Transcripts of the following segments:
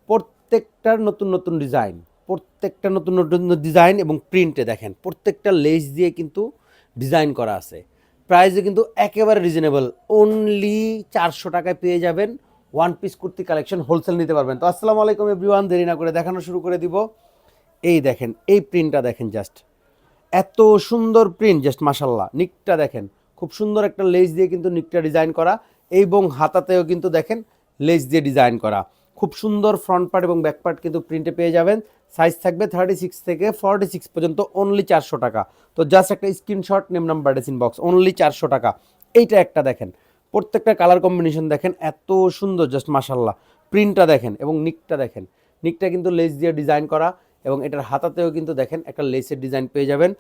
প্রত্যেকটার নতুন নতুন ডিজাইন, প্রত্যেকটা নতুন নতুন ডিজাইন এবং প্রিন্টে দেখেন প্রত্যেকটা লেস দিয়ে কিন্তু ডিজাইন করা আছে। প্রাইসে কিন্তু একেবারে রিজনেবল, অনলি 400 টাকায় পেয়ে যাবেন one piece kurti collection, wholesale নিতে পারবেন। তো আসসালামু আলাইকুম এভরিওয়ান, দেরি না করে দেখানো শুরু করে দিব। এই দেখেন এই প্রিন্টটা দেখেন, জাস্ট এত সুন্দর প্রিন্ট, জাস্ট মাশাল্লাহ। নিকটা দেখেন, খুব সুন্দর একটা লেস দিয়ে কিন্তু নিকটা ডিজাইন করা, এবং হাতাতেও কিন্তু দেখেন লেস দিয়ে ডিজাইন করা। খুব সুন্দর ফ্রন্ট পার্ট এবং ব্যাক পার্ট কিন্তু প্রিন্টে পেয়ে যাবেন। সাইজ থাকবে 36 থেকে 46 পর্যন্ত, অনলি 400 টাকা। তো জাস্ট একটা স্ক্রিনশট, নেম নাম্বার ডেসিন বক্স, অনলি 400 টাকা। এইটা একটা দেখেন, প্রত্যেকটা কালার কম্বিনেশন দেখেন এত সুন্দর, জাস্ট মাশাল্লাহ। প্রিন্টটা দেখেন এবং নিকটা দেখেন, নিকটা কিন্তু লেস দিয়ে ডিজাইন করা, এবং এটার হাতাতেও কিন্তু দেখেন একটা লেসের ডিজাইন পেয়ে যাবেন,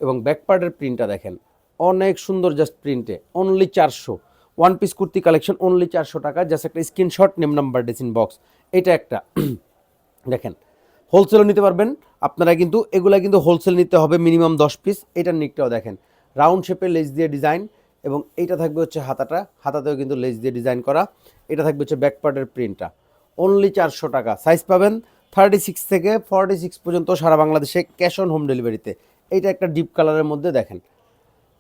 এবং ব্যাক পার্টের প্রিন্টটা দেখেন অনেক সুন্দর, জাস্ট প্রিন্টে only 400। One piece kurti collection only 400 টাকা। জাস্ট একটা স্ক্রিনশট, নেম নাম্বার ডেসিন বক্স। এটা একটা দেখেন, হোলসেলও নিতে পারবেন আপনারা, কিন্তু এগুলা কিন্তু হোলসেল নিতে হবে মিনিমাম 10 পিস। এটার নিকটাও দেখেন রাউন্ড শেপে লেস দিয়ে ডিজাইন, এবং এইটা থাকবে হচ্ছে হাতাটা, হাতাতেও কিন্তু লেস দিয়ে ডিজাইন করা। এটা থাকবে হচ্ছে ব্যাক পার্টের প্রিন্টটা, অনলি 400 টাকা। সাইজ পাবেন 36 থেকে 46 পর্যন্ত, সারা বাংলাদেশে ক্যাশ অন হোম ডেলিভারিতে। এইটা একটা ডিপ কালারের মধ্যে দেখেন,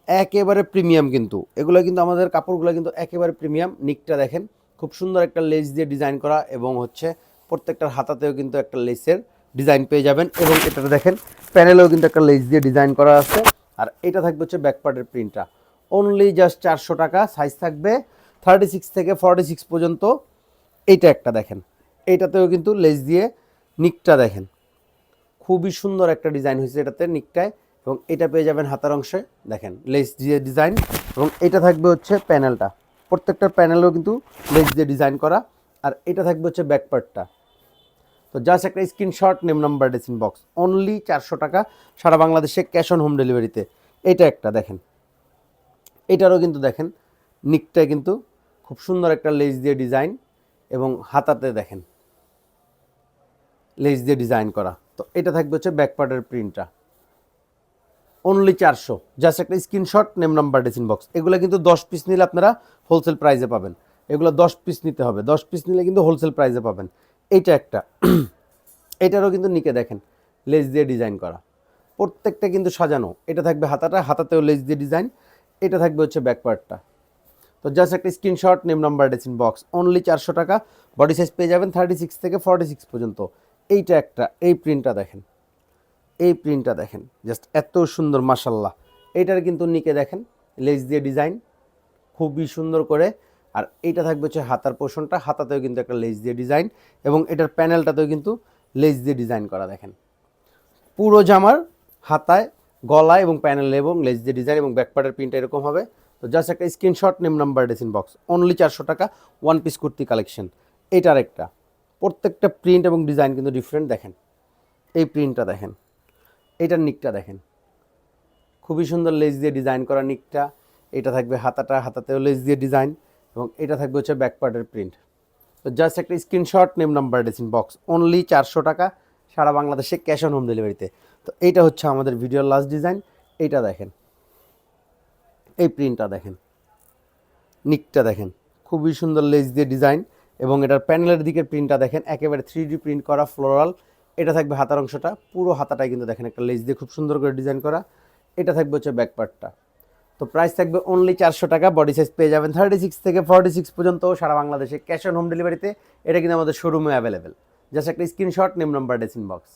একেবারে প্রিমিয়াম, কিন্তু এগুলো কিন্তু আমাদের কাপড়গুলো কিন্তু একেবারে প্রিমিয়াম। নিকটা দেখেন খুব সুন্দর একটা লেস দিয়ে ডিজাইন করা, এবং হচ্ছে প্রত্যেকটার হাতাতেও কিন্তু একটা লেসের ডিজাইন পেয়ে যাবেন, এবং এটা দেখেন প্যানেলেও কিন্তু একটা লেস দিয়ে ডিজাইন করা আছে। আর এটা থাকবে হচ্ছে ব্যাক পার্টের প্রিন্টটা, অনলি জাস্ট 400 টাকা। সাইজ থাকবে 36 থেকে 46 পর্যন্ত। এইটা একটা দেখেন, এইটাতেও কিন্তু লেস দিয়ে নিকটা দেখেন খুবই সুন্দর একটা ডিজাইন হয়েছে এটাতে নিকটায়, এবং এটা পেয়ে যাবেন হাতার অংশে দেখেন লেস দিয়ে ডিজাইন, এবং এটা থাকবে হচ্ছে প্যানেলটা, প্রত্যেকটা প্যানেলও কিন্তু লেস দিয়ে ডিজাইন করা। আর এটা থাকবে হচ্ছে ব্যাক পার্টটা। তো জাস্ট একটা স্ক্রিনশট, নেম নাম্বার ডেসিন বক্স, অনলি 400 টাকা, সারা বাংলাদেশে ক্যাশ অন হোম ডেলিভারিতে। এটা একটা দেখেন, এটারও কিন্তু দেখেন নিকটায় কিন্তু খুব সুন্দর একটা লেস দিয়ে ডিজাইন, এবং হাতাতে দেখেন লেস দিয়ে ডিজাইন করা। তো এটা থাকবে হচ্ছে ব্যাক পার্টের প্রিন্টটা, অনলি 400। জাস্ট একটা স্ক্রিনশট, নেম নাম্বার ডেসিন বক্স। এগুলো কিন্তু 10 পিস নিলে আপনারা হোলসেল প্রাইসে পাবেন, এগুলো 10 পিস নিতে হবে, 10 পিস নিলে কিন্তু হোলসেল প্রাইসে পাবেন। এইটা একটা এটারও কিন্তু নিকে দেখেন লেস দিয়ে ডিজাইন করা, প্রত্যেকটা কিন্তু সাজানো। এটা থাকবে হাতাটা, হাতাতেও লেস দিয়ে ডিজাইন। এটা থাকবে হচ্ছে ব্যাক পার্টটা। তো জাস্ট একটা স্ক্রিনশট, নেম নাম্বার ডেসিন বক্স, অনলি 400 টাকা। বডি সাইজ পেয়ে যাবেন 36 থেকে 46 পর্যন্ত। এইটা একটা, এই প্রিন্টটা দেখেন, এই প্রিন্টটা দেখেন জাস্ট এত সুন্দর মাশাল্লাহ। এইটার কিন্তু নিকে দেখেন লেস দিয়ে ডিজাইন খুবই সুন্দর করে। আর এইটা থাকবে হচ্ছে হাতার পোর্শনটা, হাতাতেও কিন্তু একটা লেস দিয়ে ডিজাইন, এবং এটার প্যানেলটাতেও কিন্তু লেস দিয়ে ডিজাইন করা দেখেন। পুরো জামার হাতায়, গলায় এবং প্যানেলে এবং লেস দিয়ে ডিজাইন, এবং ব্যাকপার্টের প্রিন্টটা এরকম হবে। তো জাস্ট একটা স্ক্রিনশট, নেম নাম্বার ডেসিন বক্স, অনলি 400 টাকা। One piece kurti collection. এটার একটা, প্রত্যেকটা প্রিন্ট এবং ডিজাইন কিন্তু ডিফারেন্ট দেখেন। এই প্রিন্টটা দেখেন, এইটার নিকটা দেখেন খুবই সুন্দর লেস দিয়ে ডিজাইন করা নিকটা। এটা থাকবে হাতাটা, হাতাতেও লেস দিয়ে ডিজাইন, এবং এটা থাকবে হচ্ছে ব্যাক পার্টের প্রিন্ট। তো জাস্ট একটা স্ক্রিনশট, নেম নাম্বার ডেসিন বক্স, অনলি 400 টাকা, সারা বাংলাদেশে ক্যাশ অন হোম ডেলিভারিতে। তো এইটা হচ্ছে আমাদের ভিডিওর লাস্ট ডিজাইন। এইটা দেখেন, এই প্রিন্টটা দেখেন, নিকটা দেখেন খুবই সুন্দর লেস দিয়ে ডিজাইন, এবং এটার প্যানেলের দিকের প্রিন্টটা দেখেন একেবারে 3D প্রিন্ট করা ফ্লোরাল। এটা থাকবে হাতার অংশটা, পুরো হাতাটাই কিন্তু দেখেন একটা লেস দিয়ে খুব সুন্দর করে ডিজাইন করা। এটা থাকবে হচ্ছে ব্যাক পার্টটা। তো প্রাইস থাকবে অনলি 400 টাকা। বডি সাইজ পেয়ে যাবেন 36 থেকে 46 পর্যন্ত, সারা বাংলাদেশে ক্যাশ অন হোম ডেলিভারিতে। এটা কিন্তু আমাদের শোরুমে অ্যাভেলেবেল। জাস্ট একটা স্ক্রিনশট, নেম নাম্বার ডেসিন বক্স।